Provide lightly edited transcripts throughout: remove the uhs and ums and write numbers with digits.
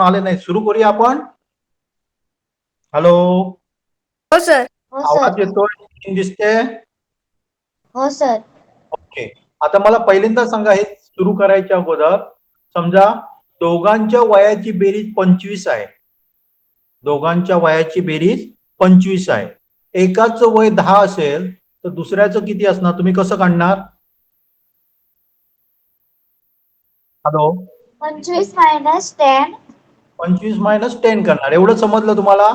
आले नाही, सुरू करूया आपण. हॅलो, हो सर. हो आवाज सर. येतोय, दिसते? हो सर. ओके. आता मला पहिल्यांदा सांगा, हे सुरू करायच्या अगोदर समजा दोघांच्या वयाची बेरीज 25 आहे. दोघांच्या वयाची बेरीज 25 आहे. एकाचं वय 10 असेल तर दुसऱ्याचं किती असणार, तुम्ही कसं काढणार? Hello, 25 minus 10. 25 मायनस 10 करणार, एवढं समजलं तुम्हाला?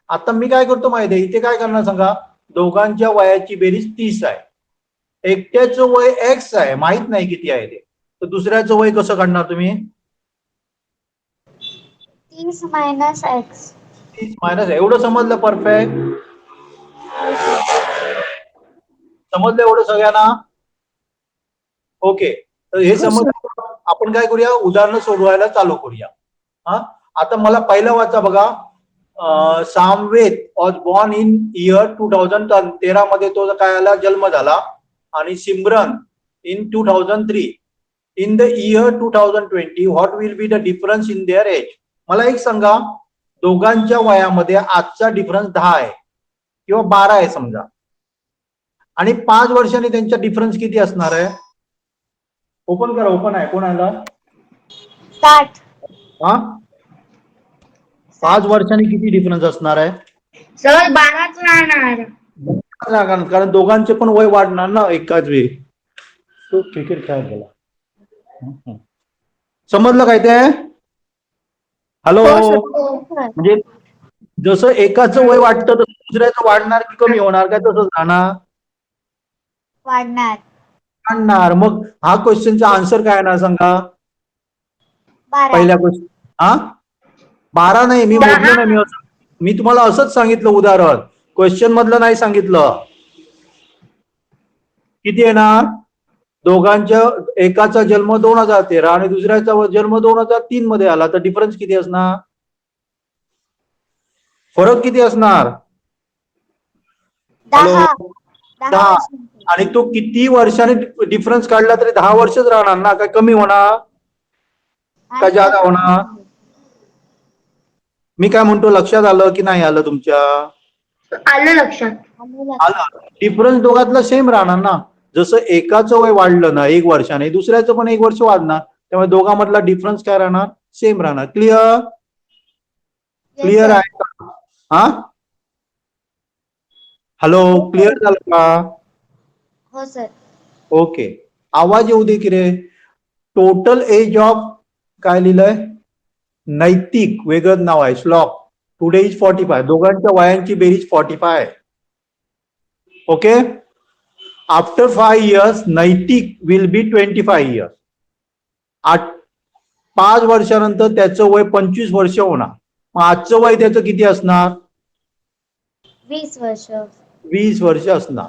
आता मी काय करतो माहिती आहे, इथे काय करणार सांगा, दोघांच्या वयाची बेरीज 30 आहे. एकट्याचं वय एक्स आहे, माहित नाही किती आहे ते, तर दुसऱ्याचं वय कसं काढणार तुम्ही? 30 मायनस एक्स. 30 मायनस, एवढं समजलं? परफेक्ट समजलं एवढं सगळ्यांना? ओके, तर हे समजलं. आपण काय करूया, उदाहरणं सोडवायला चालू करूया. हा, आता मला पहिला वाचा बघा. Samved was born in year 2013 मध्ये तो काय आला, जन्म झाला. आणि Simran in 2003. In the year 2020 what will be the difference in their age? मला एक सांगा, दोघांच्या वयामध्ये आजचा डिफरन्स 10 आहे किंवा 12 आहे समजा, आणि 5 वर्षांनी त्यांचा डिफरन्स किती असणार आहे? ओपन करा, ओपन आहे, कोण आला? 60. हा, 5 वर्षांनी किती डिफरन्स असणार आहे? सर 12च राहणार. कारण दोघांचे पण वय वाढणार ना एकाच वेळी. तो क्रिकेट खेळायला गेला. समजलं काय ते? हॅलो, हो सर. म्हणजे जसं एकाचं वय वाढतं तसं दुसऱ्याचं वाढणार की कमी होणार, काय तसंच राहणार? वाढणार. वाढणार. मग हा क्वेश्चनचा आन्सर काय येणार सांगा? 12. पहिल्या क्वेश्चन, हा 12 नाही, मी मोजलं नाही, मी तुम्हाला असंच सांगितलं उदाहरण, क्वेश्चन मधलं नाही सांगितलं. किती येणार? दोघांच्या एकाचा जन्म 2013 आणि दुसऱ्याचा जन्म 2003 मध्ये आला, तर डिफरन्स किती असणार? फरक किती असणार? 10. हॅलो, 10 10. वर्ष. आणि तो किती वर्षाने डिफरन्स काढला तरी 10 वर्षच राहणार ना, काय कमी होणार का आणि जादा होणार? मी काय म्हणतो, लक्षात आलं की नाही आलं तुमच्या? आलं लक्षात. आलं. डिफरन्स दोघातला सेम राहणार ना. जसं एकाचं वय वाढलं ना 1 वर्षाने, दुसऱ्याचं पण 1 वर्ष वाढणार, त्यामुळे दोघांमधला डिफरन्स काय राहणार? सेम राहणार. क्लिअर? क्लिअर आहे का? हा, हॅलो, क्लिअर झालं का? हो सर. ओके, आवाज येऊ दे की रे. टोटल एज ऑफ काय लिहिलंय? नैतिक वेगळंच नाव आहे, श्लॉक. Today is 45. दोघांच्या वयांची बेरीज 45 आहे. ओके, आफ्टर 5 years नैतिक विल बी 25 years. 5 वर्षानंतर त्याचं वय 25 वर्ष होणार. मग आजचं वय त्याचं किती असणार? 20 वर्ष. 20 वर्ष असणार.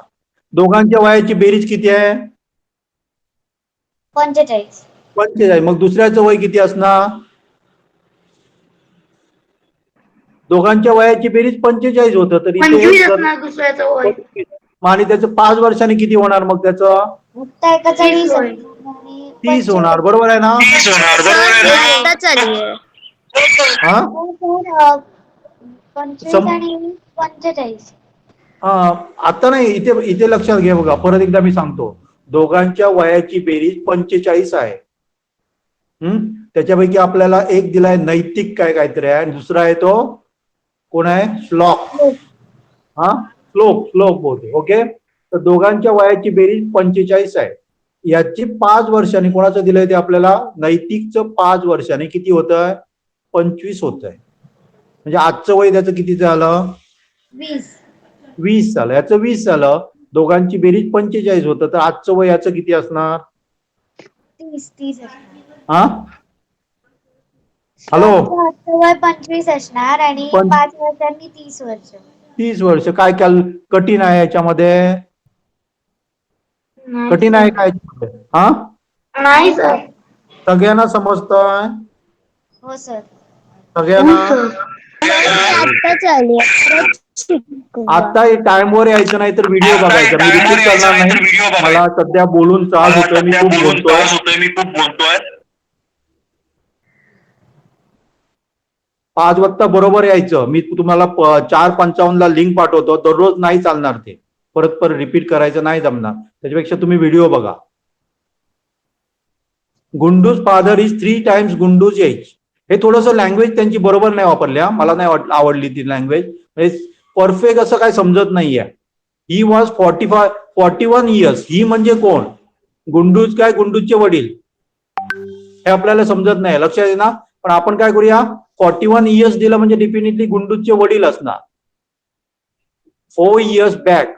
दोघांच्या वयाची बेरीज किती आहे? 45. 45. मग दुसऱ्याचं वय किती असणार? दोघांच्या वयाची बेरीज 45 होतं, तर इथे 25 असणार दुसऱ्याचं वय. 25. आणि त्याचं 5 वर्षांनी किती होणार मग त्याचं? फक्त एकाचा 30 20 होय. आणि 30 होणार, बरोबर आहे ना? हा, 25 आणि 45. आता नाही, इथे इथे लक्षात घ्या बघा, परत एकदा मी सांगतो. दोघांच्या वयाची बेरीज 45 आहे. त्याच्यापैकी आपल्याला एक दिलाय नैतिक काय काहीतरी आहे, आणि दुसरा आहे तो कोण आहे? श्लॉक. हा, श्लोक बोलते. ओके, तर दोघांच्या वयाची बेरीज 45 आहे. याची 5 वर्षांनी कोणाचं दिलंय ते आपल्याला? नैतिकचं 5 वर्षांनी किती होत आहे? 25 होत आहे. म्हणजे आजचं वय त्याचं किती झालं? 20 झालं. याचं 20 झालं. दोघांची बेरीज 45 होतं, तर आजचं वय याचं किती असणार? 30 हा, हॅलो, आजचं वय 25 असणार आणि 5 वर्षांनी 30 वर्ष. 30 वर्ष. काय कठीण आहे याच्यामध्ये? कठीण आहे काय याच्यामध्ये? हा, नाही सर. सगळ्यांना समजतंय? हो सर. सगळ्यांना? आता टाइम वर यायचं नाही तर व्हिडिओ बघायचा. मी रिपीट करणार नाही, मला सध्या बोलून त्रास होतोय, मी खूप बोलतोय. 5 वाजता बरोबर यायचं. मी तुम्हाला 4:55 लिंक पाठवतो. दररोज नाही चालणार ते, परत परत रिपीट करायचं नाही जमणार. त्याच्यापेक्षा तुम्ही व्हिडिओ बघा. गुंडूज फादर इज 3 टाइम्स गुंडूज एज. हे थोडंसं लँग्वेज त्यांची बरोबर नाही वापरल्या, मला नाही आवडली ती लँग्वेज. परफेक्ट असं काय समजत नाहीये. He was 41 years. ही म्हणजे कोण? गुंडूज काय? गुंडूजचे वडील. हे आपल्याला समजत नाही, लक्षात आहे ना. पण आपण काय करूया, 41 इयर्स दिलं म्हणजे डेफिनेटली गुंडूजचे वडील असणार. 4 इयर्स बॅक.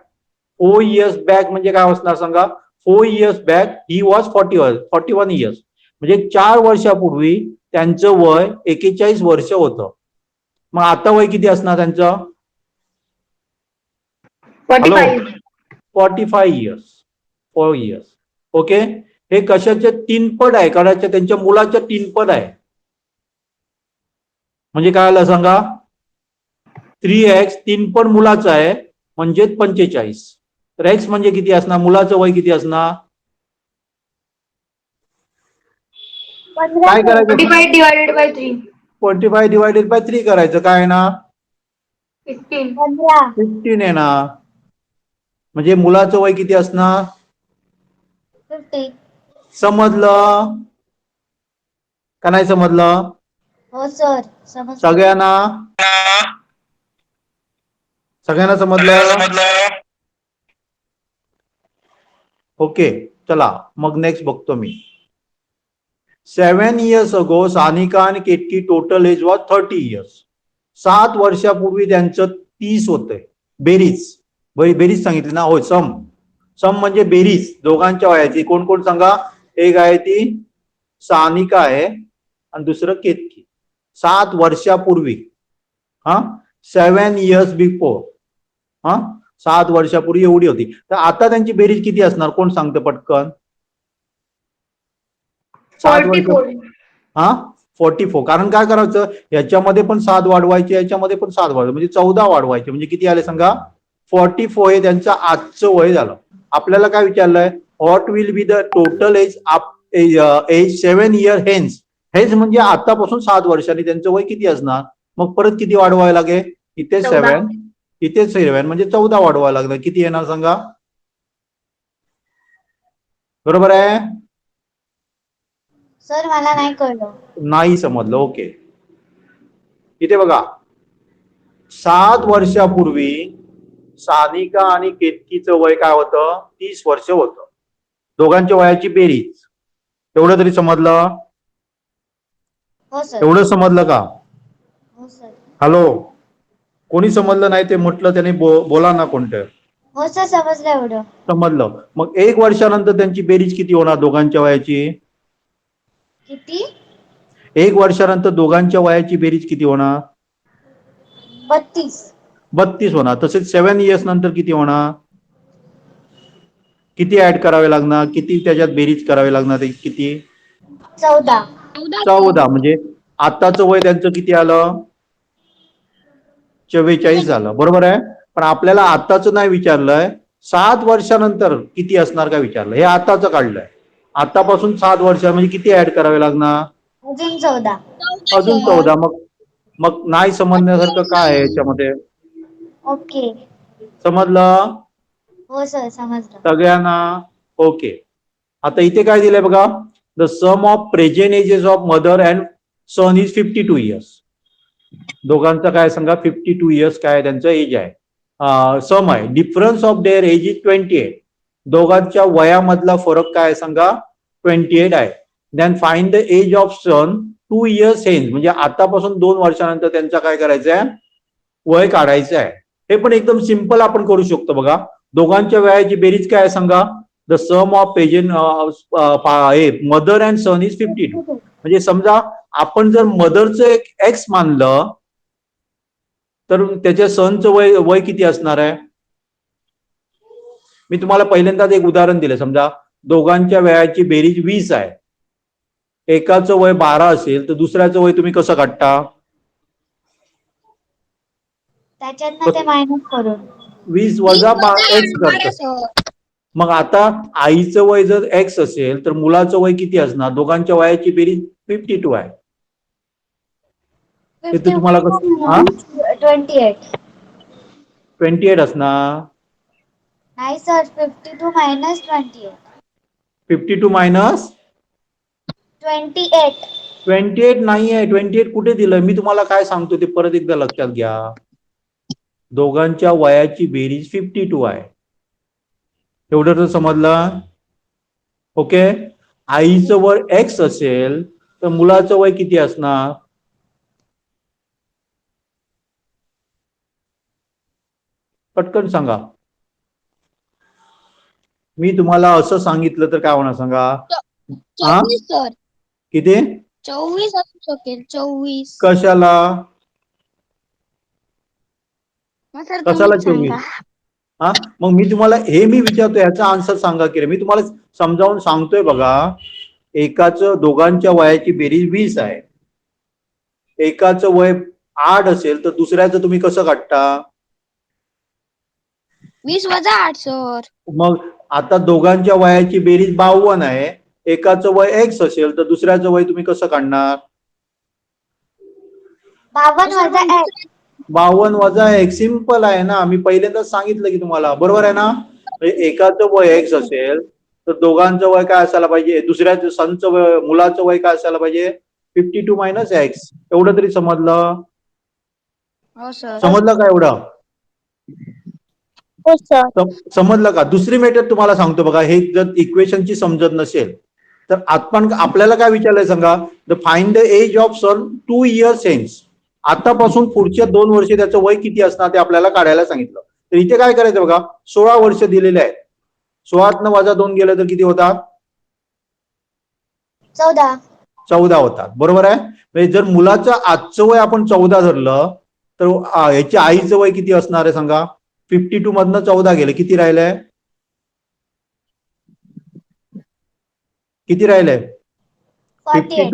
4 इयर्स बॅक म्हणजे काय असणार सांगा? 4 years back he was 41 years. म्हणजे 4 वर्षापूर्वी त्यांचं वय 41 वर्ष होतं. मग आता वय किती असणार त्यांचं? 45. 45 इयर्स. 4 इयर्स. ओके. हे कशाचे 3 पट आहे? कारण त्यांच्या मुलाच्या 3 पट आहे. म्हणजे काय आलं सांगा? 3x 3 पट मुलाचं आहे म्हणजे 45. तर एक्स म्हणजे किती असणार? मुलाचं वय किती असणार? काय करायचं? 45 divided by 3. 45 डिवायडेड बाय 3 करायचं. काय आहे ना? 15. 15 आहे ना. म्हणजे मुलाचं वय किती असणार? 50. समजलं का नाही समजलं? हो सर, समजलं. सगळ्यांना समजलं? ओके. चला मग नेक्स्ट बघतो मी. 7 years ago सानिका आणि Ketaki total age was 30 years. 7 वर्षापूर्वी त्यांचं 30 होतंय. बेरीज सांगितली ना? होय. सम म्हणजे बेरीज दोघांच्या वयाची. कोण कोण सांगा? एक आहे ती सानिका आहे आणि दुसरं केतकी. 7 वर्षापूर्वी. 7 years बिफोर. 7 वर्षापूर्वी एवढी होती. तर आता त्यांची बेरीज किती असणार? कोण सांगतं पटकन? 44. 44. कारण काय करायचं, याच्यामध्ये पण 7 वाढवायचे, याच्यामध्ये पण 7 वाढवायचे, म्हणजे 14 वाढवायचे. म्हणजे किती आले सांगा? 44 हे त्यांचं आजचं वय झालं. आपल्याला काय विचारलंय? What will be the total age 7 years hence. हेच म्हणजे आतापासून 7 वर्षांनी त्यांचं वय किती असणार? मग परत किती वाढवायला लागेल? इथे 14. 7, इथे 7 म्हणजे 14 वाढवायला लागलं. किती येणार सांगा? बरोबर आहे? सर मला नाही कळलं. नाही समजलं. ओके. इथे बघा, 7 वर्षापूर्वी सानिका आणि केतकीचं वय काय होतं? 30 वर्ष होतं. दोघांच्या वयाची बेरीज. एवढं तरी समजलं? हो सर. एवढं समजलं का? हो सर. हॅलो, कोणी समजलं नाही ते म्हटलं त्याने बोला ना कोणतं. हो सर, समजलं एवढं. समजलं. मग 1 वर्षानंतर त्यांची बेरीज किती होणार दोघांच्या वयाची? किती? 1 वर्षानंतर दोघांच्या वयाची बेरीज किती होणार? 32. 32 होणार. तसेच 7 years नंतर किती होणार? किती ऍड करावे लागणार? किती त्याच्यात बेरीज करावी लागणार? किती? 14. 14. म्हणजे आताचं वय त्यांचं किती आलं? 44 झालं. बरोबर आहे. पण आपल्याला आताच नाही विचारलंय, 7 वर्षानंतर किती असणार का विचारलं. हे आताच काढलंय. आतापासून 7 वर्ष म्हणजे किती ऍड करावे लागणार? अजून 14. अजून 14. मग नाही समजण्यासारखं काय आहे याच्यामध्ये? ओके. समजलं हो सर, समजलं. सगळ्यांना? ओके. आता इथे काय दिलंय बघा. The sum of present ages of mother and son is 52 years. दोघांचं काय सांगा? 52 years काय त्यांचं एज आहे. सम आहे. Difference of their age is 28. दोघांच्या वयामधला फरक काय सांगा? 28 आहे. Then find the age of son 2 years hence. म्हणजे आतापासून 2 वर्षानंतर त्यांचा काय करायचं आहे? वय काढायचं आहे. हे पण एकदम सिंपल आपण करू शकतो बघा. दोघांच्या वयाची बेरीज काय सांगा? The sum of present mother and son is 52. म्हणजे समजा आपण जर मदरचं एक एक्स मानलं तर त्याच्या सनचं वय किती असणार आहे? मी तुम्हाला पहिल्यांदाच एक उदाहरण दिलं. समजा दोघांच्या वयाची बेरीज 20 आहे. एकाचं वय 12 असेल तर दुसऱ्याचं वय तुम्ही कसं काढता? त्याच्यातनं ते मायनस करून 20 वजा एक्स करतात. मग आता आईचं वय जर एक्स असेल तर मुलाचं वय किती असणार? दोघांच्या वयाची बेरीज 52 आहे. इथे तुम्हाला कसं 28. 28 असणार. नाही सर, 52 minus 28. 52 मायनस 28. 28 नाही आहे. 28 कुठे दिलं? मी तुम्हाला काय सांगतो ते परत एकदा लक्षात घ्या. दोघांच्या वयाची बेरीज 52 आहे. एवढं तर समजलं? ओके. आईचं वय एक्स असेल तर मुलाचं वय किती असणार? पटकन सांगा. मी तुम्हाला असं सांगितलं तर काय होणार सांगा? 24 सर. किती? 24 असू शकेल. 24. कशाला? मग सर कशाला तुम्हीच 24? सांगा. हा, मग मी तुम्हाला हे मी विचारतो याचा आन्सर सांगा की रे. मी तुम्हाला समजावून सांगतोय बघा. एकाचं दोघांच्या वयाची बेरीज 20 आहे. एकाचं वय 8 असेल तर दुसऱ्याचं तुम्ही कसं काढता? 20 वजा 8 सर. मग आता दोघांच्या वयाची बेरीज 52 आहे. एकाचं वय एक्स असेल तर दुसऱ्याचं वय तुम्ही कसं काढणार? 52 वजा x. 52 वजा एक्स. सिंपल आहे ना. मी पहिल्यांदाच सांगितलं की तुम्हाला. बरोबर आहे ना? म्हणजे एकाचं वय एक्स असेल तर दोघांचं वय काय असायला पाहिजे? दुसऱ्याचं सनचं वय, मुलाचं वय काय असायला पाहिजे? 52 मायनस एक्स. एवढं तरी समजलं? हो सर. समजलं का एवढं? हो सर. समजलं का? दुसरी मेथड तुम्हाला सांगतो बघा. हे जर इक्वेशनची समजत नसेल तर आपण आपल्याला काय विचारलंय सांगा? The find the age of son 2 years hence. आतापासून पुढच्या 2 वर्ष त्याचं वय किती असणार ते आपल्याला काढायला सांगितलं. तर इथे काय करायचं बघा, 16 वर्ष दिलेले आहेत. 16 वजा 2 गेलं तर किती होतात? 14. 14 होतात. बरोबर आहे? म्हणजे जर मुलाचं आजचं वय आपण 14 धरलं तर याच्या आईचं वय किती असणार आहे सांगा? 52 मधनं 14 गेले, किती राहिलंय? किती राहिलंय? 48.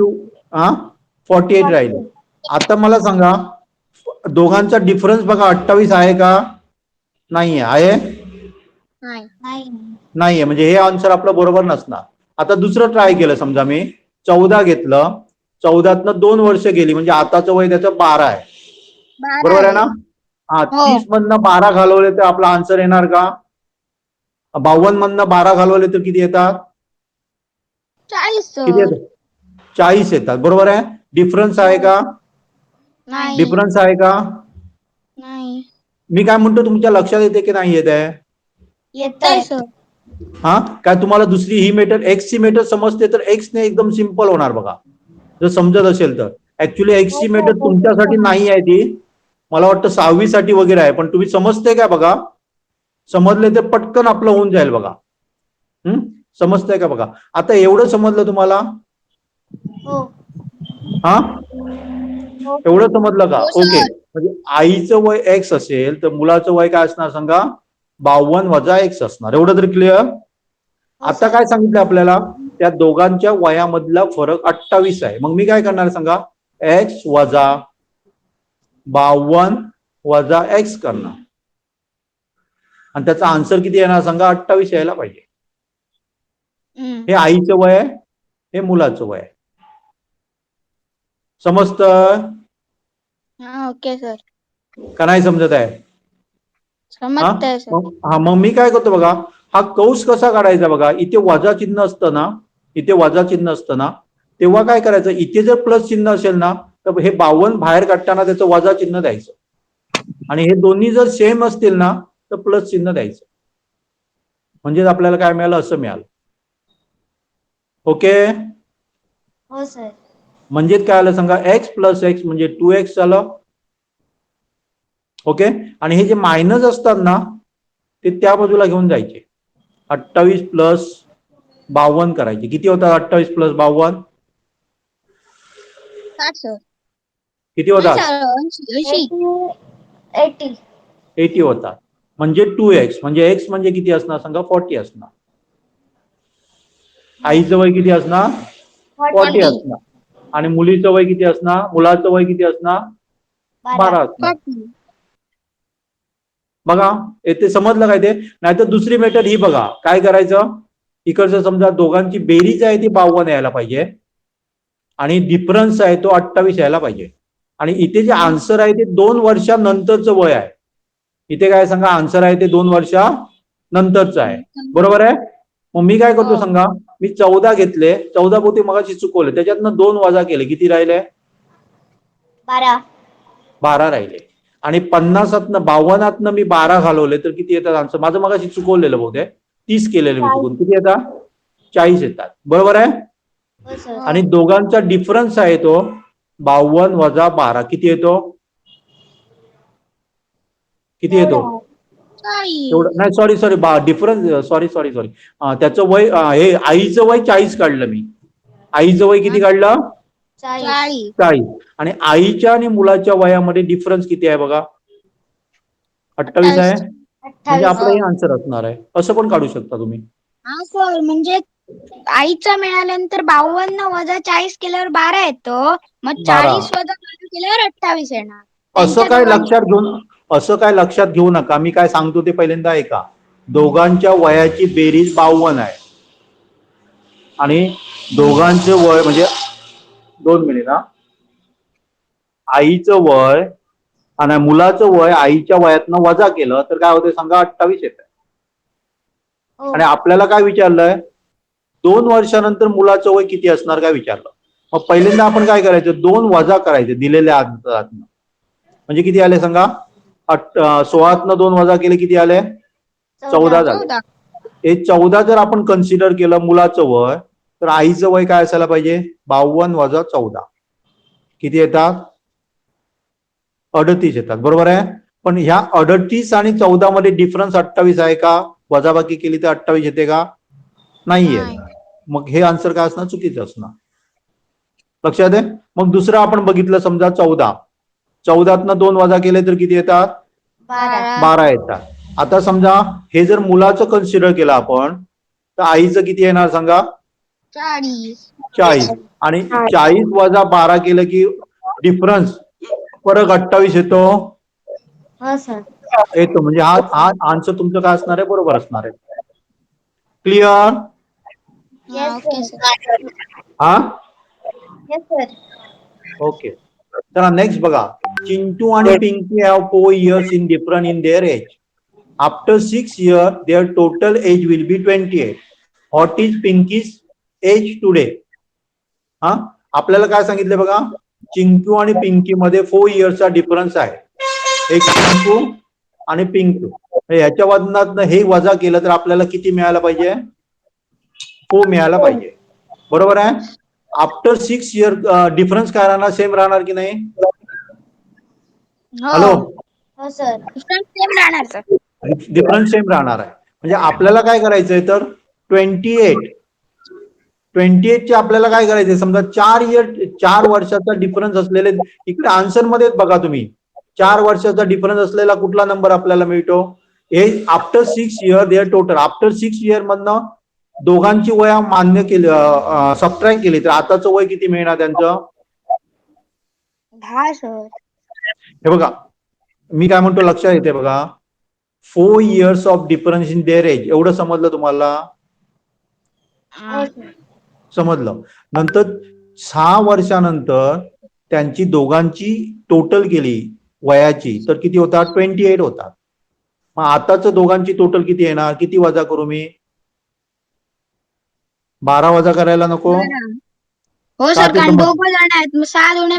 48 राहिले. आता मला सांगा, दोघांचा डिफरन्स बघा 28 आहे का? नाहीये. आहे? नाही. नाही. नाहीये. म्हणजे हे आन्सर आपलं बरोबर नसणार. आता दुसरं ट्राय केलं. समजा मी 14 घेतलं, 14तनं 2 वर्ष गेली म्हणजे आताचं वय त्याचं 12 आहे. 12 बरोबर आहे ना? हा, हो. 30 मधनं 12 घालवले तर आपला आन्सर येणार का? 52 मधनं 12 घालवले तर किती येतात? 40 किती सर. येतात? 40 येतात. बरोबर आहे? डिफरन्स आहे का? नाही. डिफरन्स आहे का? नाही. मी काय म्हणतो तुमच्या लक्षात येते की नाही येत आहे? येतंय सर. हा, काय तुम्हाला दुसरी ही मेथड एक्स ची मेथड समजते तर एक्स ने एकदम सिंपल होणार बघा, जर समजत असेल तर. ऍक्च्युली एक्स ची मेथड तुमच्यासाठी नाही आहे ती, मला वाटतं 6वी साठी वगैरे आहे. पण तुम्ही समजते का बघा? समजले तर पटकन आपलं होऊन जाईल बघा. समजतंय का बघा? आता एवढं समजलं तुम्हाला? हो. हा, एवढं समजलं का? हो सर. ओके. म्हणजे आईचं वय एक्स असेल तर मुलाचं वय काय असणार सांगा? 52 वजा एक्स असणार. एवढं तरी क्लिअर? आता काय सांगितलं आपल्याला? त्या दोघांच्या वयामधला फरक 28 आहे. मग मी काय करणार सांगा? एक्स वजा 52 वजा एक्स करणार आणि त्याचा आन्सर किती येणार सांगा? 28 यायला पाहिजे. हे आईचं वय आहे, हे मुलाचं वय आहे. समजतं हा, ओके सर. का नाही समजत आहे? समजतंय सर. हा, मग मी काय करतो बघा, हा कौस कसा काढायचा बघा. इथे वजा चिन्ह असतं ना, इथे वजा चिन्ह असतं ना, तेव्हा काय करायचं? इथे जर प्लस चिन्ह असेल ना तर हे 52 बाहेर काढताना त्याचं वजा चिन्ह द्यायचं आणि हे दोन्ही जर सेम असतील ना तर प्लस चिन्ह द्यायचं. म्हणजे आपल्याला काय मिळालं? असं मिळालं. ओके. हो सर. म्हणजे काय आलं सांगा? एक्स प्लस एक्स म्हणजे 2x झालं. ओके. आणि हे जे मायनस असतात ना ते त्या बाजूला घेऊन जायचे. 28 प्लस 52 करायचे. किती होतात 28 प्लस 52? 60 सर. किती होतात? 80. 80. 80 होतात. म्हणजे 2x म्हणजे x म्हणजे किती असणार सांगा? 40 असणार. आईचं वय किती असणार? 40 असणार. आणि मुलीचं वय किती असणार? मुलाचं वय किती असणार? 12 असणार. बघा येथे समजलं काय ते? नाहीतर दुसरी मेथड ही बघा. काय करायचं? इकडचं समजा दोघांची बेरीज आहे ती 52 यायला पाहिजे आणि डिफरन्स आहे तो 28 यायला पाहिजे. आणि इथे जे आन्सर आहे ते 2 वर्षानंतरचं वय आहे. इथे काय सांगा, आन्सर आहे ते 2 वर्षानंतरचं आहे. बरोबर आहे. मग मी काय करतो हो. सांगा, मी 14 घेतले, 14 पोते मगाशी चुकवले, त्याच्यातनं 2 वजा केले, किती राहिले? 12. 12 राहिले. आणि 50तनं 52तनं मी 12 घालवले तर किती येतात आन्सर? माझं मगाशी चुकवलेलं बहुतेक 30 केलेलं मी चुकून, किती येतात? 40 येतात. बरोबर आहे. हो सर. आणि दोघांचा डिफरन्स आहे तो 52 वजा 12 किती येतो? किती येतो? एवढं नाही, सॉरी डिफरन्स, सॉरी त्याचं वय हे आईचं वय 40 काढलं मी. आईचं वय किती काढलं? 40. 40. आणि आईच्या आणि मुलाच्या वयामध्ये डिफरन्स किती आहे बघा? 28 आहे. म्हणजे 28. आपलं हे आन्सर असणार आहे. असं पण काढू शकता तुम्ही. हा सर, म्हणजे आईचा मिळाल्यानंतर 52 वजा 40 केल्यावर 12 येतो, मग 40 वजा 12 केल्यावर 28 येणार. असं काय लक्षात घेऊ नका. मी काय सांगतो ते पहिल्यांदा ऐका. दोघांच्या वयाची बेरीज 52 आहे आणि दोघांचे वय म्हणजे 2 मिनिट हा. आईचं वय आणि मुलाचं वय आईच्या वयातनं वजा केलं तर काय होते सांगा? 28 येत आहे. हो. आणि आपल्याला काय विचारलंय? 2 वर्षानंतर मुलाचं वय किती असणार काय विचारलं. मग पहिल्यांदा आपण काय करायचं? 2 वजा करायचे दिलेल्या अंतरातनं. म्हणजे किती आले सांगा? 16तनं 2 वजा केले किती आले? 14 झाले. हे 14 जर आपण कन्सिडर केलं मुलाचं वय, तर आईचं वय काय असायला पाहिजे? 52 वजा 14 किती येतात? 38 येतात. बरोबर आहे. पण ह्या 38 आणि 14 मध्ये डिफरन्स 28 आहे का? वजाबाकी केली तर 28 येते का? नाहीये. मग हे आन्सर काय असणार? चुकीचं असणार. लक्षात आहे. मग दुसरं आपण बघितलं समजा 14. 14तनं 2 वजा केले तर किती येतात? 12 येतात. आता समजा हे जर मुलाचं कन्सिडर केलं आपण तर आईचं किती येणार सांगा? 40. आणि 40 वजा 12 केलं की डिफरन्स फरक 28 येतो. हो सर. येतो. म्हणजे हा आन्सर तुमचं काय असणार आहे? बरोबर असणार आहे. क्लिअर? Yes sir. हा. Yes sir. ओके. चला नेक्स्ट बघा. चिंटू आणि Pinky have 4 years in different in their age. After 6 years, their total age will be 28. What is Pinky's age today? हा. आपल्याला काय सांगितलं बघा? चिंटू आणि पिंकी मध्ये 4 yearsचा डिफरन्स आहे. एक चिंटू आणि पिंकू. ह्याच्या वजनात हे वजा केलं तर आपल्याला किती मिळायला पाहिजे? 4 मिळायला पाहिजे. बरोबर आहे. आफ्टर 6 year डिफरन्स काय राहणार? सेम राहणार की नाही? हॅलो. हो सर. डिफरन्स सेम राहणार आहे. म्हणजे आपल्याला काय करायचंय तर 28 चे आपल्याला काय करायचंय? समजा 4 वर्षाचा डिफरन्स असलेले इकडे आन्सर मध्ये बघा तुम्ही 4 वर्षाचा डिफरन्स असलेला कुठला नंबर आपल्याला मिळतो? हे after 6 year their total. After 6 year मधनं दोघांची वया मान्य केली, सबट्रॅक्ट केली तर आताचं वय किती मिळणार त्यांचं? 10 सर. हे बघा मी काय म्हणतो लक्षात येते बघा. 4 years of difference in their age. एवढं समजलं तुम्हाला? समजलं. नंतर 6 वर्षानंतर त्यांची दोघांची टोटल केली वयाची तर किती होतात? 28 होतात. मग आताच दोघांची टोटल किती येणार? किती वजा करू मी? 12 वजा करायला नको? हो सर, कारण दोघं जण आहेत, मग 6 दुणे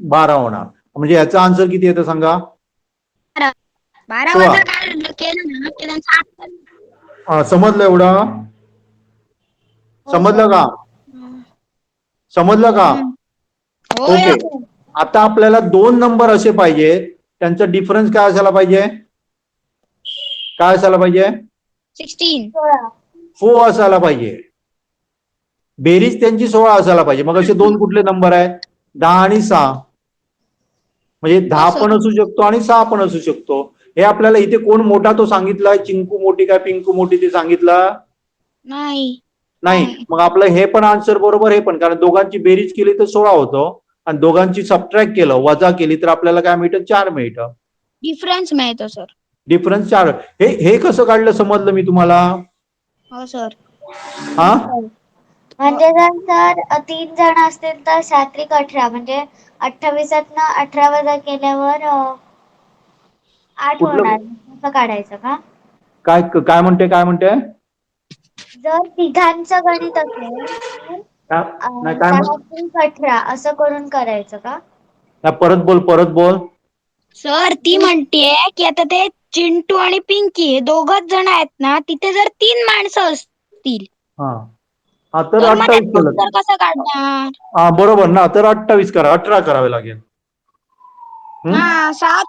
12 होणार. म्हणजे याचा आन्सर किती येतं सांगा? 12 वजा केलं ना. समजलं एवढं? समजलं का? समजलं का? ओके. आता आपल्याला 2 नंबर असे पाहिजेत त्यांचा डिफरन्स काय असायला पाहिजे? काय असायला पाहिजे? 16. 4 असायला पाहिजे. बेरीज त्यांची 16 असायला पाहिजे. मग असे 2 कुठले नंबर आहेत? 10 आणि 6. म्हणजे 10 पण असू शकतो आणि 6 पण असू शकतो. हे आपल्याला इथे कोण मोठा तो सांगितलाय? चिंकू मोठी काय पिंकू मोठी ते सांगितलं नाही. मग आपलं हे पण आन्सर बरोबर, हे पण, कारण दोघांची बेरीज केली तर 16 होतो आणि दोघांची सबट्रॅक्ट केलं वजा केली तर आपल्याला काय मिळतं? 4 मिळतं. डिफरन्स मिळतो सर. डिफरन्स 4. हे कसं काढलं समजलं मी तुम्हाला? हो सर. हा. म्हणजे जर सर 3 जण असतील तर 7 × 18 म्हणजे 28 18 वजा केल्यावर 8 कुठलं होणार असं काढायचं का? काय काय म्हणते जर तिघांचं गणित असेल तर नाही काय 7 × 18 असं करून करायचं का? नाही, परत बोल. सर ती म्हणतेय की आता ते चिंटू आणि पिंकी हे दोघच जण आहेत ना, तिथे जर 3 माणसं असतील हा हा तर तर मग 28 त्याचं केलं. उत्तर कसं काढणार? हा बरोबर ना, तर 28 करा, 18 करावे लागेल. हा 7.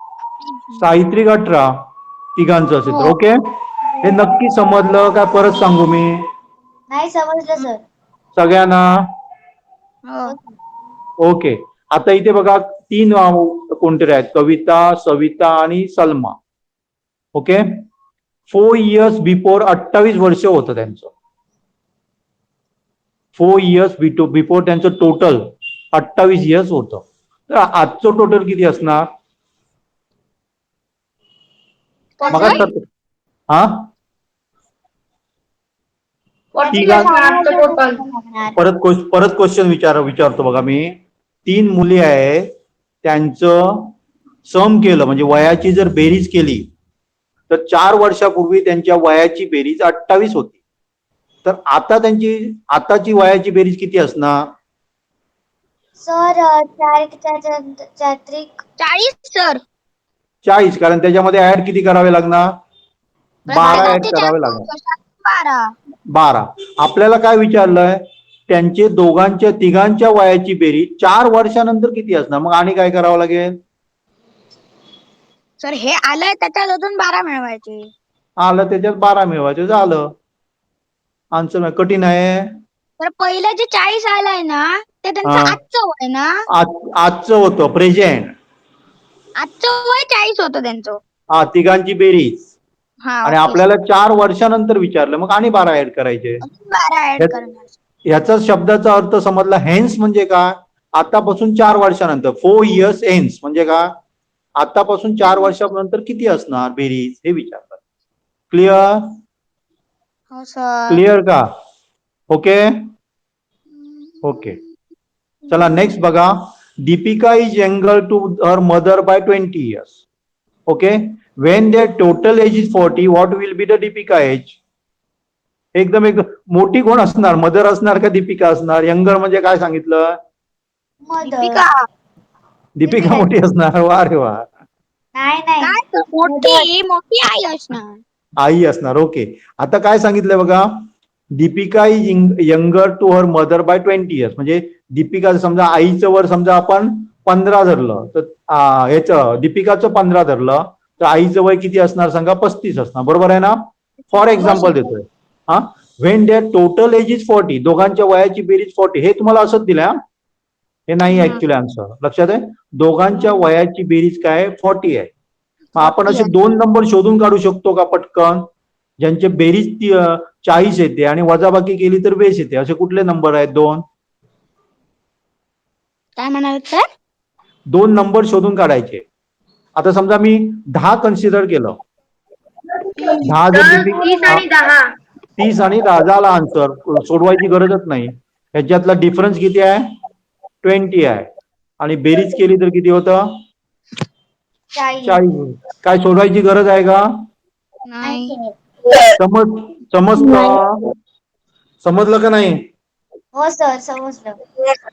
साहित्रिक 18 तिघांचं असेल तर. हो. ओके, हे नक्की समजलं का परत सांगू मी नाही समजलं सर. सगळ्यांना? हो. हो. ओके, आता इथे बघा 3 कोणतरी आहेत, कविता, सविता आणि सलमा. ओके, 4 years बिफोर 28 वर्ष होतं त्यांचं. 4 years बिफोर त्यांचं टोटल 28 years होतं. तर आजचं टोटल किती असणार? मग हा 40 तिघा असणार आजचं टोटल. परत क्वेश्चन विचारतो बघा मी. 3 मुली आहेत, त्यांचं सम केलं म्हणजे वयाची जर बेरीज केली तर 4 वर्षापूर्वी त्यांच्या वयाची बेरीज 28 होती. तर आता आताची वयाची बेरीज किती असणार? Sir 4 × 40 sir. 40, कारण त्याच्यामध्ये ऍड किती करावे लागणार? 12 ऍड करावे लागणार. 12. 12. आपल्याला काय विचारलंय? त्यांचे तिघांच्या वयाची बेरीज 4 वर्षानंतर किती असणार? मग आणि काय करावं लागेल? सर हे आलंय त्याच्यात अजून 12 मिळवायचे. आलं त्याच्यात 12 मिळवायचं, झालं आन्सर. कठीण आहे? तर पहिलं जे 40 आलंय ना ते त्यांचं हा, आजचं वय ना. आजचं होतं, प्रेझेंट. आजचं वय 40 होतं त्यांचं. हा, तिघांची बेरीज. हा आणि ओके सर. आपल्याला 4 वर्षानंतर विचारलं, मग आणि 12 ऍड करायचे. अजून 12 ऍड करणार. याचा शब्दाचा अर्थ समजला. हेन्स म्हणजे काय? आतापासून 4 वर्षानंतर. 4 years हेन्स म्हणजे काय? आतापासून 4 वर्षानंतर किती असणार बेरीज, हे विचारतात. क्लिअर? हो सर. क्लिअर का? ओके ओके, चला नेक्स्ट बघा. Deepika is younger to her mother by 20 years. Okay, when their total age is 40, what will be the Deepika age? एकदम मोठी कोण असणार? मदर असणार का दीपिका असणार? यंगर म्हणजे काय सांगितलं? मदर. दीपिका मोठी असणार. वा रे वा. नाही नाही काय सर, मदर. मोठी आई असणार. आई असणार. ओके, आता काय सांगितलंय बघा. Deepika is younger to her mother by 20 years. म्हणजे दीपिका समजा आईचं वर समजा आपण 15 धरलं तर ह्याचं दीपिकाचं 15 धरलं तर आईचं वय किती असणार सांगा? 35 असणार. बरोबर आहे ना? फॉर हो एक्झाम्पल सर. देतोय. हा, when their total age is 40, दोघांच्या वयाची बेरीज 40. हे तुम्हाला असंच दिलं, हे नाही ऍक्च्युअली आन्सर. लक्षात आहे? दोघांच्या वयाची बेरीज काय? 40 आहे. मग आपण 40 असे आहे. 2 नंबर शोधून काढू शकतो का पटकन, ज्यांचे बेरीज 40 येते आणि वजाबाकी केली तर बेस येते? असे कुठले नंबर आहेत 2? काय म्हणाल सर? 2 नंबर शोधून काढायचे. आता समजा मी 10 कन्सिडर केलं. 10 जर 30 आणि 10. 30 आणि 10 झाला आन्सर. सोडवायची गरजच नाही. ह्याच्यातला डिफरन्स किती आहे? 20 आहे. आणि बेरीज केली तर किती होतं? 40. काय सोडवायची गरज आहे का? नाही. समजलं का नाही हो सर समजलं.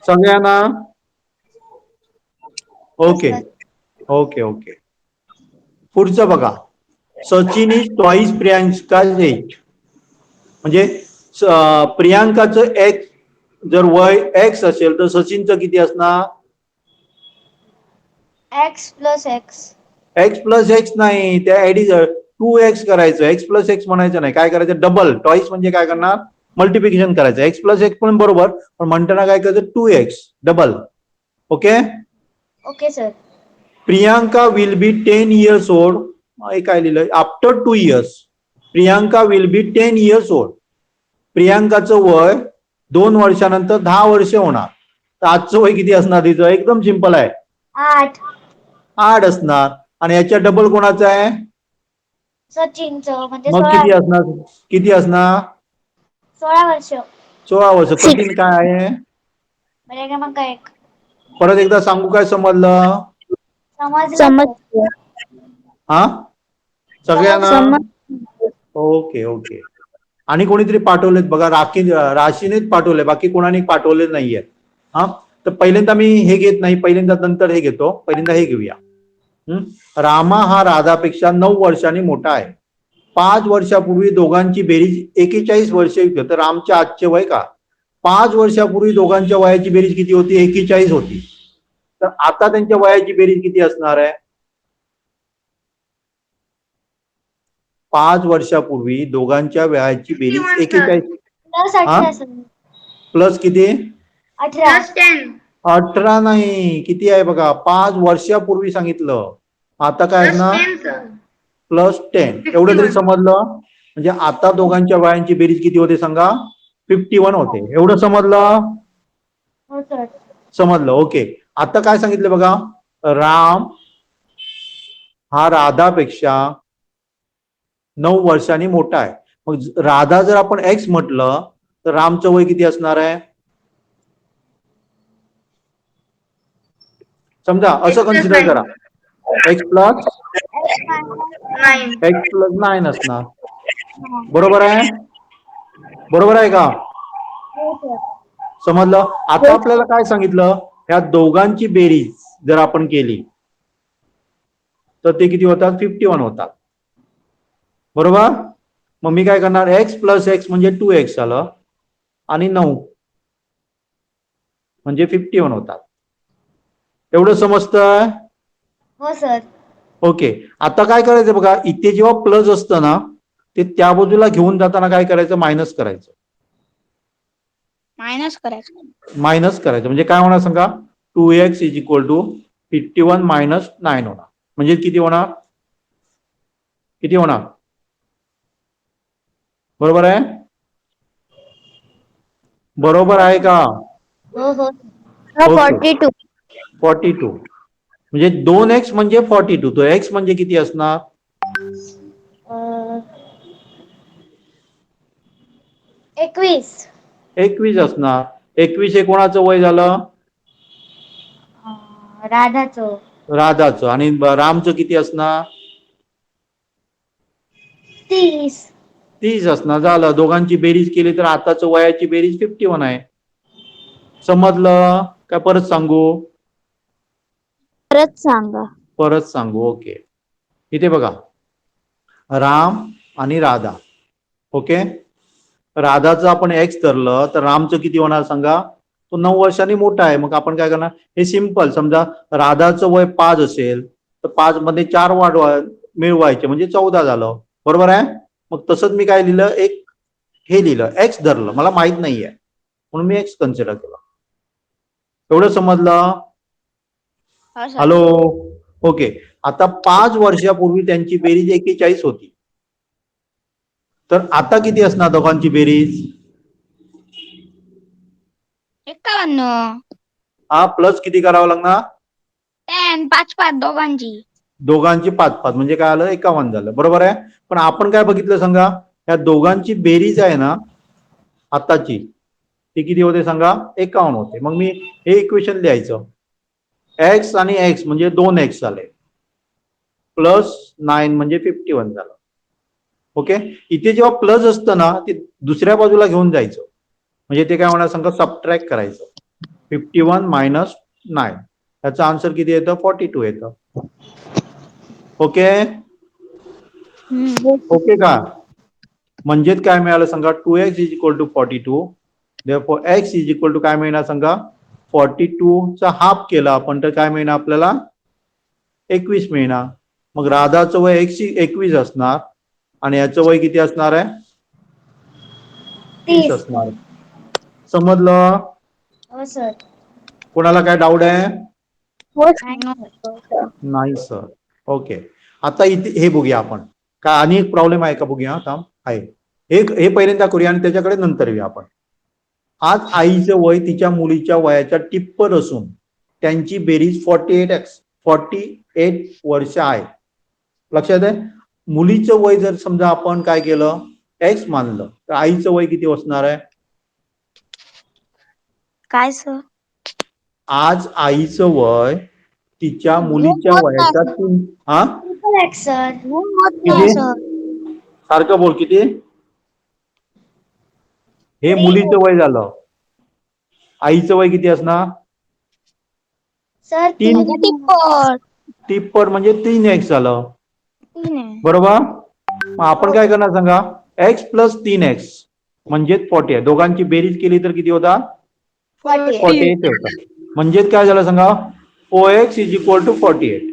सगळ्यांना? हो ओके सर. ओके ओके, पुढचं बघा. Sachin is twice Priyanka age. म्हणजे प्रियांकाचं एक्स जर वय एक्स असेल तर सचिनचं किती असणार? X + X. X plus x नाही, त्या ऍडिज 2x करायचं. एक्स प्लस एक्स म्हणायचं नाही. काय करायचं? डबल. टॉईस म्हणजे काय करणार? मल्टिप्लिकेशन करायचं. एक्स प्लस एक्स पण बरोबर, पण म्हणताना काय करायचं? 2x double. Okay. Okay sir. Priyanka will be 10 years old. हे काय लिहिलंय? After 2 years Priyanka will be 10 years old. प्रियांकाचं वय 2 वर्षानंतर 10 वर्ष होणार. तर आजचं वय किती असणार तिचं? एकदम सिंपल आहे, 8. 8 असणार. आणि याच्या डबल कोणाचं आहे? सचिनचं म्हणजे मग 16. किती असणार? 16 वर्ष. 16 वर्ष. कठीण काय आहे? पर्याय क्रमांक 1. परत एकदा सांगू काय समजलं? समजलं. हा सगळ्यांना? Okay okay. आणि कोणीतरी पाठवलेत बघा, राशीनेच पाठवले, बाकी कोणाने पाठवले नाहीये. हा तर पहिल्यांदा मी हे घेत नाही, पहिल्यांदा नंतर हे घेतो. पहिल्यांदा हे घेऊया. रामा हा राधापेक्षा 9 वर्षांनी मोठा आहे. 5 वर्षापूर्वी दोघांची बेरीज 41 वर्षे होती. तर रामचे आजचे वय का? 5 वर्षापूर्वी दोघांच्या वयाची बेरीज किती होती? 41 होती. तर आता त्यांच्या वयाची बेरीज किती असणार आहे? 5 वर्षापूर्वी दोघांच्या वयाची बेरीज 41. प्लस हा 18 सर. प्लस किती? 18. प्लस 10. 18 नाही, किती आहे बघा, 5 वर्षापूर्वी सांगितलं. आता काय प्लस असणार? 10 सर. प्लस 10. एवढं तरी समजलं? म्हणजे आता दोघांच्या वयांची बेरीज किती होते सांगा? 51 होते. एवढं समजलं? हो सर. समजलं. ओके. आता काय सांगितलं बघा, राम हा राधापेक्षा 9 वर्षांनी मोठा आहे. मग राधा जर आपण एक्स म्हटलं तर रामचं वय किती असणार आहे? समजा असं कन्सिडर करा, एक्स प्लस 9. एक्स प्लस 9 असणार. बरोबर आहे? बरोबर आहे का? हो सर. समजलं? आता आपल्याला काय सांगितलं, ह्या दोघांची बेरीज जर आपण केली तर ते किती होतात? 51 होतात. बरोबर? मग मी काय करणार, एक्स प्लस एक्स म्हणजे 2x आलं आणि 9 म्हणजे 51 होतात. एवढं समजतं? हो सर. ओके. आता काय करायचं बघा, इथे जेव्हा प्लस असतं ना, ते त्या बाजूला घेऊन जाताना काय करायचं? मायनस करायचं. मायनस करायचं. मायनस करायचं म्हणजे काय होणार सांगा? 2x is equal to 51 minus 9 होणार. म्हणजे किती होणार? किती होणार? बरोबर आहे? बरोबर आहे का? हो हो. ओके. 42 म्हणजे 2x म्हणजे 42. तो x म्हणजे किती असणार? 21. 21 असणार. 21 हे कोणाचं वय झालं? राधाचं. राधाचं. आणि रामचं किती असणार? 30. 30 असणार. झालं. दोघांची बेरीज केली तर आताचं वयाची बेरीज 51 आहे. समजलं काय? परत सांगू? परत सांगा. परत सांगू. ओके. इथे बघा, राम आणि राधा. ओके. राधाचं आपण एक्स धरलं तर रामचं किती होणार सांगा? तो 9 वर्षांनी मोठा आहे. मग आपण काय करणार? हे सिंपल. समजा राधाचं वय 5 असेल तर 5 मध्ये 4 मिळवायचे म्हणजे 14 झालं. बरोबर आहे? मग तसंच मी काय लिहिलं, एक हे लिहिलं, एक्स धरलं. मला माहित नाहीये म्हणून मी एक्स कन्सिडर केलं. एवढं समजलं? हॅलो? ओके. आता 5 वर्षापूर्वी त्यांची बेरीज 41 होती. तर आता किती असणार दोघांची बेरीज? 51. हा प्लस किती करावं लागणार? 10 5 दोघांची. दोघांची 5 म्हणजे काय आलं? 51 झालं. बरोबर आहे? पण आपण काय बघितलं सांगा, या दोघांची बेरीज आहे ना आताची, ती किती होते सांगा? 51 होते. मग मी हे इक्वेशन लिहायचं, एक्स आणि एक्स म्हणजे 2x झाले, प्लस 9 म्हणजे 51 झालं. ओके. इथे जेव्हा प्लस असतं ना, ते दुसऱ्या बाजूला घेऊन जायचं म्हणजे ते काय होणार सांगा? सबट्रॅक्ट करायचं. 51 मायनस 9. याचं आन्सर किती येतं? 42 येतं. ओके. ओके का? म्हणजेच काय मिळालं सांगा? 2x is equal to 42. Therefore x is equal to काय मिळणार सांगा? 42 चा हाफ केला आपण तर काय मिळणार आपल्याला? 21 मिळणार. मग राधाचं वय 21 असणार आणि याचं वय किती असणार आहे? 30 असणार. समजलं? हो सर. कोणाला काय डाऊट आहे? हो. नाही सर. ओके. आता इथे हे बघूया आपण, काय आणि एक प्रॉब्लेम आहे का बघूया. आता आहे हे पहिल्यांदा करूया आणि त्याच्याकडे नंतर येऊया आपण. आज आईचं वय तिच्या मुलीच्या वयाच्या टिप्पर असून त्यांची बेरीज 48 वर्ष आहे. लक्षात आहे? मुलीचं वय जर समजा आपण काय केलं, एक्स मानलं तर आईचं वय किती असणार आहे? काय सर? आज आईचं वय तिच्या मुलीच्या होत नाही वयाच्या सर. 3 हा ट्रिपल एक्स सर. होत किती? नाही सर. सारखं बोल किती? हे मुलीचं वय झालं. आईचं वय किती असणार? सर तीन. म्हणजे टिप्पट. टिप्पट म्हणजे 3x झालं. 3 आहे. बरोबर. मग आपण काय करणार सांगा? x + 3x म्हणजे 40. दोघांची बेरीज केली तर किती होता? 48 होता. म्हणजे काय झालं सांगा? 4x = 48.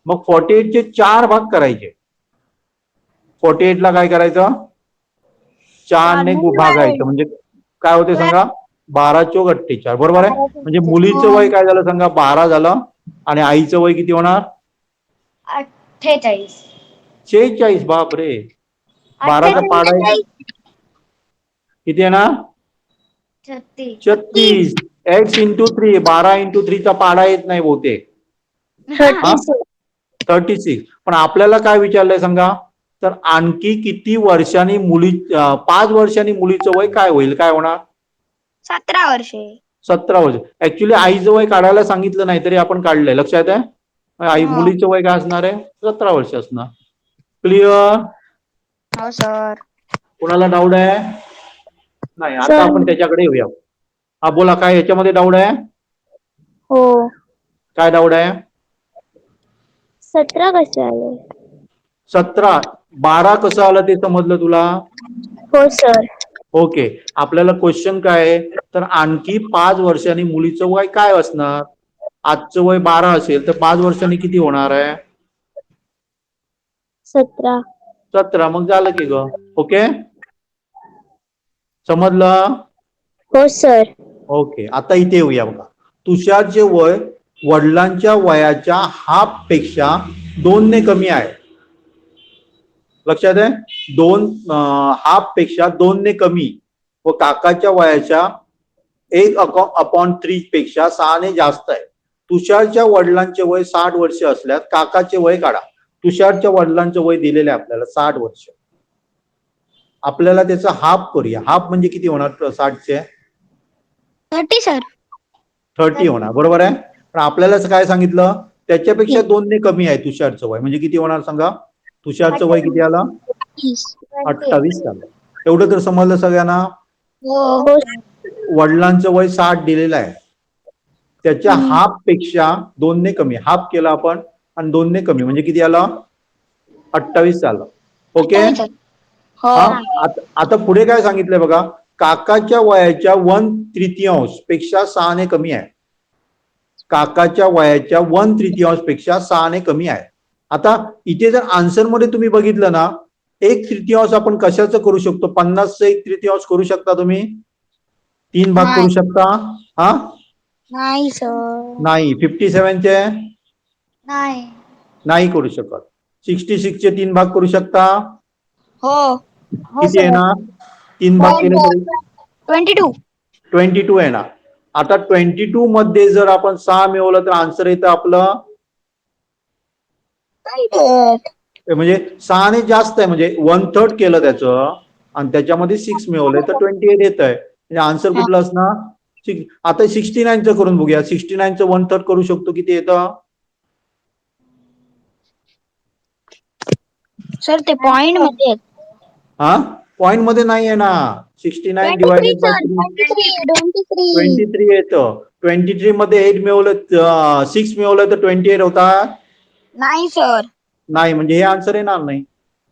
मग 48 चे 4 भाग करायचे. 48 ला काय करायचं? 4 ने भागायचं. म्हणजे काय होते सांगा? 12 चोक 48. बरोबर आहे. म्हणजे मुलीचं वय काय झालं सांगा? 12 झालं. आणि आईचं वय किती होणार? 48. 46. बापरे. 12चा पाडा आहे. किती येणार? 36. 36. x × 3. 12 × 3 चा पाडा येत नाही बहुतेक. 36. पण आपल्याला काय विचारलंय सांगा? तर आणखी किती वर्षांनी 5 वर्षांनी मुलीचं वय काय होईल? काय होणार? 17 वर्षे. 17 वर्ष. ऍक्च्युली आईचं वय काढायला सांगितलं नाही तरी आपण काढलंय. लक्षात आहे? आई हो. मुलीचं वय काय असणार आहे? 17 वर्ष असणार. क्लिअर? हो सर. कोणाला डाऊट आहे? नाही. आता आपण त्याच्याकडे येऊया. हा बोला, काय याच्यामध्ये डाऊट आहे? हो. काय डाऊट आहे? 17 कसे आले? 17. 12 कसं आलं ते समजलं तुला? हो सर. ओके. आपल्याला क्वेश्चन काय आहे? तर आणखी 5 वर्षांनी मुलीचं वय काय असणार? आजचं वय 12 असेल तर 5 वर्षांनी किती होणार आहे? 17. 17. मग झालं की ग. ओके. समजलं? हो सर. ओके. आता इथे येऊया बघा. तुषारचे वय वडिलांच्या वयाच्या हाफ पेक्षा 2 ने कमी आहे. लक्षात आहे? 2 हाफ पेक्षा 2 ने कमी व काकाच्या वयाच्या 1/3 पेक्षा 6 ने जास्त आहे. तुषारच्या वडिलांचे वय 60 वर्ष असल्यास काकाचे वय काढा. तुषारच्या वडिलांचं वय दिलेलं आहे आपल्याला 60 वर्ष. आपल्याला त्याचं हाफ करूया. हाफ म्हणजे किती होणार? 60चे 30 सर. 30 होणार. बरोबर आहे. पण आपल्याला काय सांगितलं? त्याच्यापेक्षा 2 ने कमी आहे तुषारचं वय. म्हणजे किती होणार सांगा? तुषारचं वय किती आलं? 28 झालं. एवढं तर समजलं सगळ्यांना? हो. वडिलांचं वय 60 दिलेलं आहे. त्याच्या हाफ पेक्षा 2 ने कमी. हाफ केला आपण आणि 2 ने कमी म्हणजे किती आलं? 28 आलं. ओके. 28 सर. हो. हा. आता पुढे काय सांगितलंय बघा? काकाच्या वयाच्या 1/3 पेक्षा 6 ने कमी आहे. काकाच्या वयाच्या 1/3 पेक्षा 6 ने कमी आहे. आता इथे जर आन्सर मध्ये तुम्ही बघितलं ना, 1/3 आपण कशाचं करू शकतो? 50चं 1/3 करू शकता तुम्ही? 3 भाग करू शकता? हा? नाही सर. नाही. 57चे नाही. नाही करू शकत. 66चे 3 भाग करू शकता? हो. किती येणार? 3 भाग केले तरी 22. 22 येणार. आता 22 मध्ये जर आपण 6 मिळवलं तर आन्सर येतं आपलं म्हणजे 6 ने जास्त आहे. म्हणजे 1/3 केलं त्याचं आणि त्याच्यामध्ये 6 मिळवलंय तर 28 येत आहे. म्हणजे आन्सर कुठलं असणार? आता 69चं करून बघूया. 69चं 1/3 करू शकतो. किती येतं? सर ते पॉइंट मध्ये आहेत. हा? पॉइंट मध्ये नाही आहे ना. 69 23 डिवायडेड बाय सर. 23. 23 येतं. 23 मध्ये 8 मिळवलं, 6 मिळवलं तर 28 होतात? नाही सर. नाही. म्हणजे हे आन्सर येणार नाही.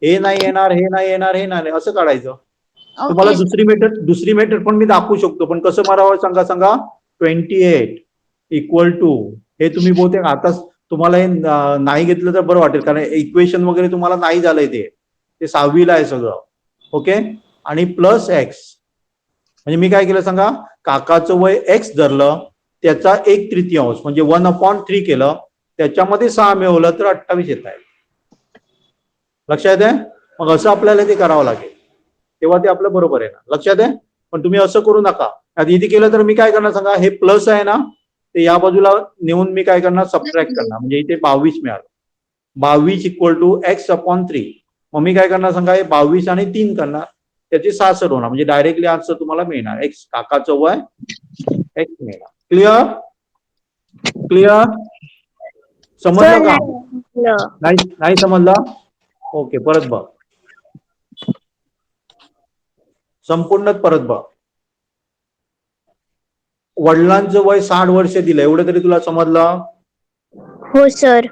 हे नाही येणार, हे नाही येणार, हे नाही, असं काढायचं. तुम्हाला ओके सर. दुसरी मेथड पण मी दाखवू शकतो. पण कसं मारावं सांगा? 28 = हे तुम्ही बहुतेक आताच तुम्हाला हे नाही घेतलं तर बरं वाटेल. कारण इक्वेशन वगैरे तुम्हाला नाही झालंय ते 6वीला आहे सगळं. ओके. आणि +x म्हणजे मी काय केलं सांगा? काकाचं वय x धरलं, त्याचा 1/3 म्हणजे 1/3 केलं, त्याच्यामध्ये 6 मिळवलं तर 28 येत आहे. लक्षात आहे? मग असं आपल्याला ते करावं लागेल, तेव्हा ते आपलं बरोबर आहे ना. लक्षात आहे? पण तुम्ही असं करू नका. आधी इथे केलं तर मी काय करणार सांगा? हे प्लस आहे ना, ते या बाजूला नेऊन मी काय करणार? सबट्रॅक्ट करणार. म्हणजे इथे 22 मिळालं. 22 = x/3. मग मी काय करणार सांगा? हे 22 आणि 3 करणार. त्याचे 66 होणार, म्हणजे डायरेक्टली आन्सर तुम्हाला मिळणार. एक्स काकाचं वय एक्स मिळणार. क्लिअर क्लिअर समजलं का? नाही नाही समजलं? ओके, परत बघ, संपूर्ण परत बघ. वडिलांचं वय 60 वर्ष दिलं, एवढं तरी तुला समजलं? हो सर.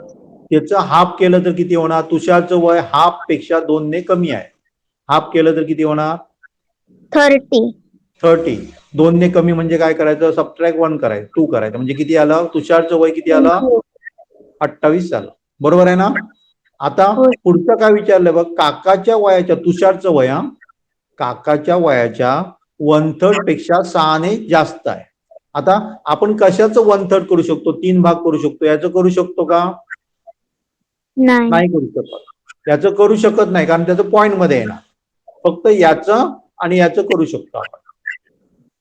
त्याचं हाफ केलं तर किती होणार? तुषारचं वय हाफ पेक्षा 2 ने कमी आहे. हाफ केलं तर किती होणार? 30. 30. 2 ने कमी म्हणजे काय करायचं? सबट्रॅक्ट 1 करायचं, 2 करायचं, म्हणजे किती आलं? तुषारचं वय किती आलं? 28 झालं. बरोबर आहे ना? आता हो. पुढचं काय विचारलं बघ, काकाच्या वयाच्या, तुषारचं वय काकाच्या वयाच्या 1/3 पेक्षा 6 ने जास्त आहे. आता आपण कशाचं 1/3 करू शकतो? 3 भाग करू शकतो. याचं करू शकतो का? नाही करू शकत. याचं करू शकत नाही, कारण त्याचं पॉइंट मध्ये येणार. फक्त याचं आणि याचं करू शकतो आपण.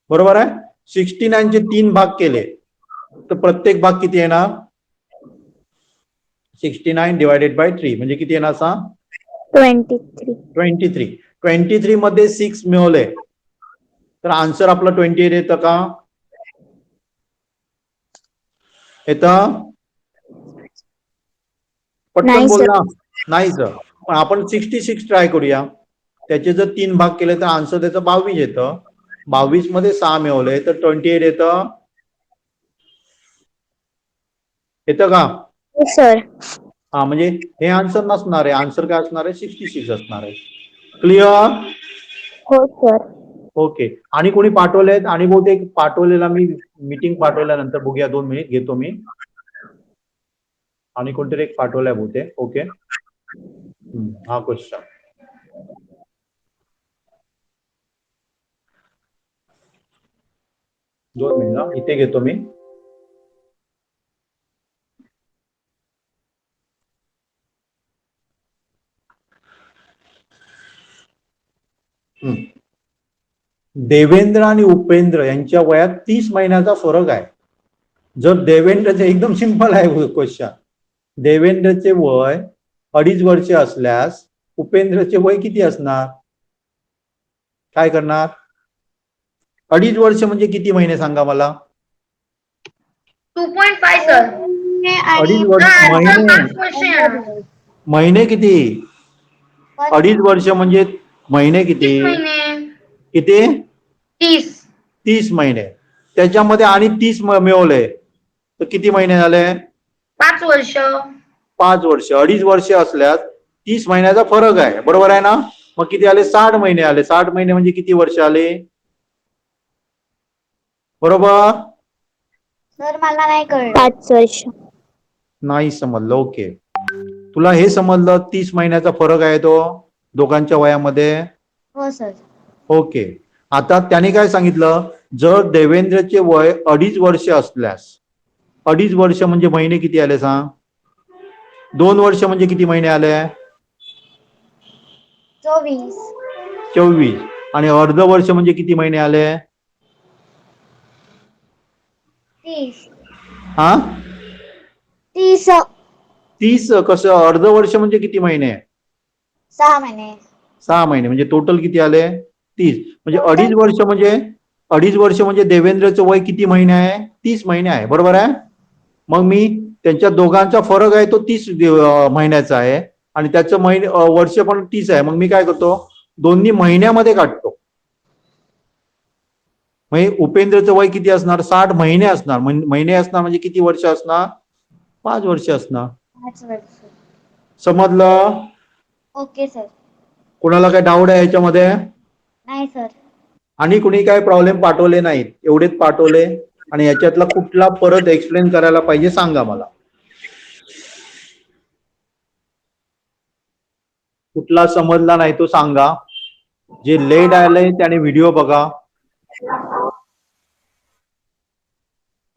बरोबर आहे? 69 चे 3 भाग केले तर प्रत्येक भाग किती येणार? 69 डिवायडेड बाय 3 म्हणजे किती येणार सांग? 23. 23. 23 मध्ये 6 मिळवले तर आन्सर आपला 28 येतं का? येतं? पटकन नाही बोल सर. ना. नाही सर. पण आपण 66 ट्राय करूया. त्याचे जर 3 भाग केले तर आन्सर त्याचं 22 येतं. 22 मध्ये 6 मिळवले तर 28 येतं. येतं का? हो सर. हा, म्हणजे हे आन्सर नसणार आहे. आन्सर काय असणार आहे? 66 असणार आहे. क्लिअर? हो सर. ओके. आणि कोणी पाठवलेत? आणि बहुतेक पाठवलेला मी मीटिंग पाठवल्यानंतर बघूया, 2 मिनिट घेतो मी. आणि कोणतरी एक पाठवलाय बहुतेक. ओके, हा क्वेश्चन. दोन मिनिट इथे घेतो मी. देवेंद्र आणि उपेंद्र यांच्या वयात 30 महिन्याचा फरक आहे. जर देवेंद्रचे, एकदम सिंपल आहे क्वेश्चन, देवेंद्रचे वय 2.5 वर्ष असल्यास उपेंद्रचे वय किती असणार? काय करणार? 2.5 वर्ष म्हणजे किती महिने सांगा मला? 2.5 सर. 2.5 वर्ष महिने. महिने किती? 2.5 वर्ष म्हणजे महिने किती? 30 महिने. किती? 30. 30 महिने. त्याच्यामध्ये आणि 30 मिळवले तर किती महिने झाले? 5 वर्ष. 5 वर्ष. 2.5 वर्ष असल्यास 30 महिन्याचा फरक आहे. बरोबर आहे ना? मग किती आले? 60 महिने आले. 60 महिने म्हणजे किती वर्ष आले? बरोबर? सर मला नाही कळलं. 5 वर्ष. नाही समजलं. ओके, तुला हे समजलं 30 महिन्याचा फरक आहे तो दोघांच्या वयामध्ये? हो सर. ओके. आता त्याने काय सांगितलं, जर देवेंद्रचे वय 2.5 वर्ष असल्यास, 2.5 वर्ष म्हणजे महिने किती आले सांग? 2 वर्ष म्हणजे किती महिने आले? 24. 24. आणि अर्ध वर्ष म्हणजे किती महिने आले? 30. हा, 30. 30. कसं अर्ध वर्ष म्हणजे किती महिने? 6 महिने. 6 महिने. म्हणजे टोटल किती आले? 30. म्हणजे Total 2.5 वर्ष म्हणजे 2.5 वर्ष म्हणजे देवेंद्रचं वय किती महिने आहे? 30 महिने आहे. बरोबर आहे? मग मी त्यांच्या दोघांचा फरक आहे तो 30 महिन्याचा आहे आणि त्याचं वर्ष पण 30 आहे. मग मी काय करतो, दोन्ही महिन्यामध्ये काढतो. म्हणजे उपेंद्रचं वय किती असणार? 60 महिने असणार. महिने असणार म्हणजे किती वर्ष असणार? 5 वर्ष असणार. 5 वर्ष. समजलं? Okay sir. कोणाला काय डाऊट आहे याच्यामध्ये? नाही सर. आणि कुणी काय प्रॉब्लेम पाठवले नाहीत, एवढेच पाठवले. आणि याच्यातला कुठला परत एक्सप्लेन करायला पाहिजे सांगा मला. कुठला समजला नाही तो सांगा. जे लेट आले त्याने व्हिडिओ बघा.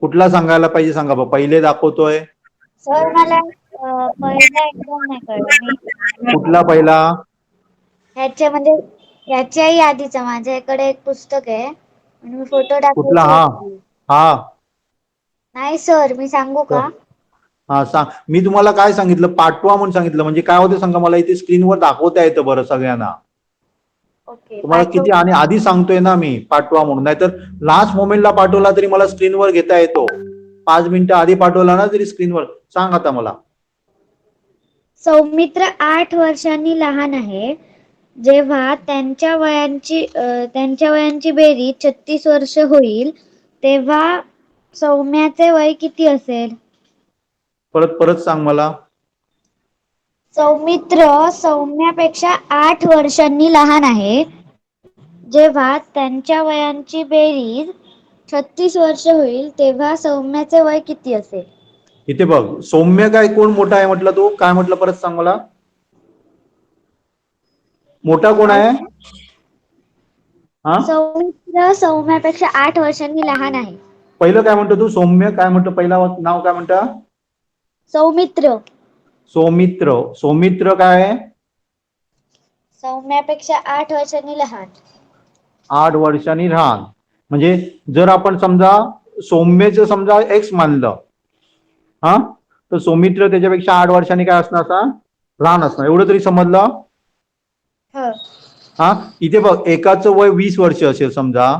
कुठला सांगायला पाहिजे सांगा. पहिले दाखवतोय. सर मला पहिला एकदम नाही कळलं. मी कुठला पहिला? ह्याच्या म्हणजे ह्याच्याही आधीचा माझ्याकडे एक पुस्तक आहे आणि मी फोटो कुठला? टाकले. हा नाही सर, मी सांगू का? हा सांग. मी तुम्हाला काय सांगितलं, पाठवा म्हणून सांगितलं. म्हणजे काय होतं सांगा मला, इथे स्क्रीनवर दाखवता येतं बरं सगळ्यांना. ओके तुम्हाला किती आणि आधी सांगतोय ना मी पाठवा म्हणून, नाहीतर लास्ट मोमेंटला पाठवला तरी मला स्क्रीनवर घेता येतो. 5 मिनिटं आधी पाठवला ना तरी स्क्रीनवर. सांग आता मला. सौमित्र 8 वर्षांनी लहान आहे. जेव्हा त्यांच्या वयांची बेरीज 36 वर्ष होईल तेव्हा सौम्याचे वय किती असेल? परत सांग मला. सौमित्र सौम्यापेक्षा 8 वर्षांनी लहान आहे. जेव्हा त्यांच्या वयांची बेरीज 36 वर्ष होईल तेव्हा सौम्याचे वय किती असेल? इथे बघ, सौम्य काय कोण मोठा आहे म्हटलं, तू काय म्हटलं परत सांग मला. मोठा कोण आहे? हा, सौमित्र सौम्यापेक्षा 8 वर्षांनी लहान आहे. पहिलं काय म्हणतो तू? सौम्य काय म्हणतो? पहिला नाव काय म्हणता? सौमित्र सौमित्र. सौमित्र काय आहे? सौम्यापेक्षा 8 वर्षांनी लहान. 8 वर्षांनी लहान. म्हणजे जर आपण समजा सौम्यचं समजा एक्स मानलं, हा, तर सौमित्र त्याच्यापेक्षा 8 वर्षांनी काय असणार? असा लहान असणार. एवढं तरी समजलं? हो. हा, इथे बघ, एकाचं वय 20 वर्ष असेल समजा,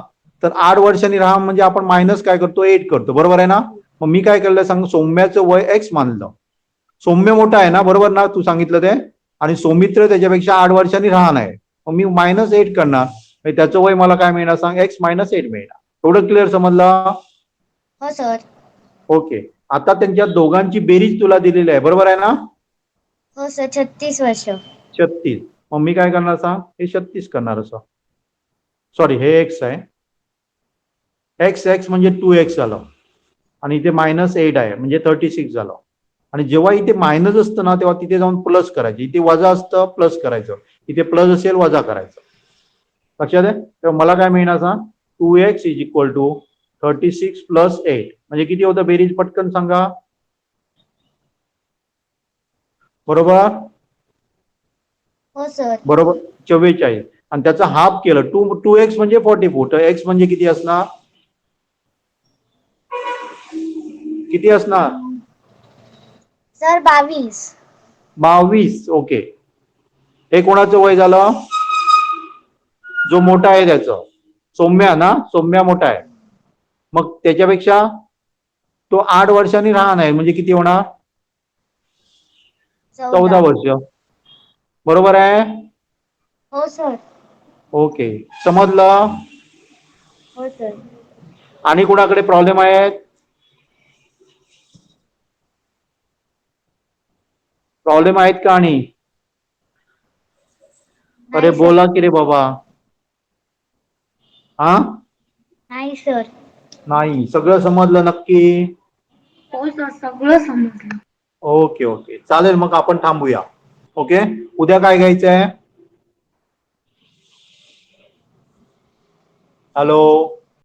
तर 8 वर्षांनी लहान म्हणजे आपण मायनस काय करतो? 8 करतो. बरोबर आहे ना? मग मी काय केलं सांग, सौम्याचं वय एक्स मानलं. सौम्य मोठा आहे ना, बरोबर ना? तू सांगितलं ते. आणि सौमित्र त्याच्यापेक्षा 8 वर्षांनी लहान आहे. मग मी -8 करणार. त्याचं वय मला काय मिळणार सांग? एक्स -8 मिळणार. एवढं क्लिअर समजलं? हो सर. ओके. आता त्यांच्या दोघांची बेरीज तुला दिलेली आहे, बरोबर आहे ना? हो सर. 36 वर्ष. 36. मग मी काय करणार सांग? हे 36 करणार असं. सॉरी, हे एक्स आहे. एक्स म्हणजे 2x झालं. आणि इथे -8 आहे म्हणजे 36 झालं. आणि जेव्हा इथे मायनस असतं ना तेव्हा तिथे जाऊन प्लस करायचं. इथे वजा असतं, प्लस करायचं. इथे प्लस असेल, वजा करायचं. लक्षात आहे? तेव्हा मला काय मिळणार सांग? 2x = 36 + 8 म्हणजे किती होतं बेरीज? पटकन सांगा. बरोबर? हो सर. बरोबर, 44. आणि त्याचा हाफ केलं 2x म्हणजे 44. तर x म्हणजे किती असणार? किती असणार? सर 22. 22. ओके. हे कोणाचं वय झालं? जो मोठा आहे त्याचं. सौम्या ना? सौम्या मोठा आहे. मग त्याच्यापेक्षा तो 8 वर्षांनी लहान आहे म्हणजे किती होणार? 14 वर्ष. बरोबर आहे? हो सर. ओके. समजलं? हो सर. आणि कुणाकडे प्रॉब्लेम आहेत? प्रॉब्लेम आहेत का? आणि अरे नाही सर. बोला की रे बाबा. हा, नाही सर. नाही. सगळं समजलं नक्की? हो सर, सगळं समजलं. ओके ओके, चालेल. मग आपण थांबूया. ओके. उद्या काय घ्यायचंय? हॅलो.